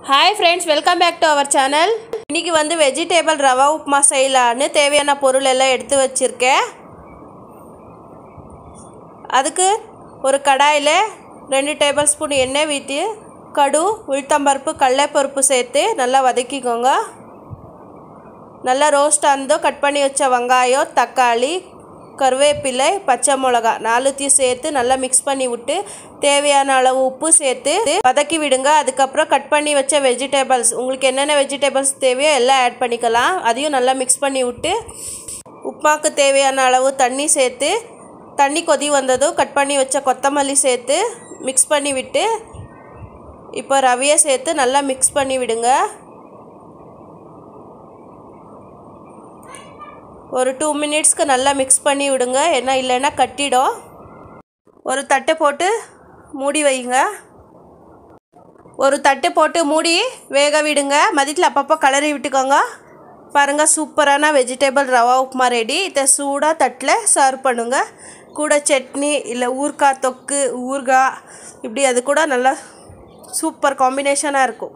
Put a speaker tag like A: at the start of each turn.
A: hi friends welcome back to our channel इनकी வந்து vegetable rava upma செய்யலாம்னு தேவையான பொருள் எல்லாம் எடுத்து வச்சிருக்கேன் அதுக்கு ஒரு கடாயில 2 டேபிள் ஸ்பூன் எண்ணெய் ஊத்தி கடு உளுத்தம்பருப்பு கடலைப்பருப்பு சேர்த்து நல்லா வதக்கிக்கோங்க நல்லா ரோஸ்ட் ஆனதோ கட் பண்ணி வச்ச வெங்காயம் தக்காளி கருவேப்பிலை பச்சை மிளகாய் நாலுத்தையும் சேர்த்து நல்லா மிக்ஸ் பண்ணி விட்டு தேவையான அளவு உப்பு சேர்த்து வதக்கி விடுங்க அதுக்கு அப்புறம் கட் பண்ணி வச்ச வெஜிடபிள்ஸ் உங்களுக்கு என்னென்ன வெஜிடபிள்ஸ் தேவையோ எல்லாம் ஆட் பண்ணிக்கலாம் அதையும் நல்லா மிக்ஸ் பண்ணி விட்டு உப்புமாக்கு தேவையான அளவு தண்ணி சேர்த்து தண்ணி கொதி வந்ததும் கட் பண்ணி வச்ச கொத்தமல்லி சேர்த்து மிக்ஸ் பண்ணி விட்டு இப்போ ரவையை சேர்த்து நல்லா மிக்ஸ் பண்ணி விடுங்க ஒரு 2 மினிட்ஸ்க்கு நல்லா மிக்ஸ் பண்ணி விடுங்க ஏன்னா இல்லைன்னா கட்டிடும் ஒரு தட்டை போட்டு மூடி வைங்க ஒரு தட்டை போட்டு மூடி வேக விடுங்க மதியத்தில் அப்பப்போ கலரி விட்டுக்கோங்க பாருங்கள் சூப்பரான வெஜிடபிள் ரவா உப்புமா ரெடி இதை சூடாக தட்டில் சர்வ் பண்ணுங்க கூட சட்னி இல்லை ஊறுகாய் தொக்கு ஊறுகாய் இப்படி அது கூட நல்லா சூப்பர் காம்பினேஷனாக இருக்கும்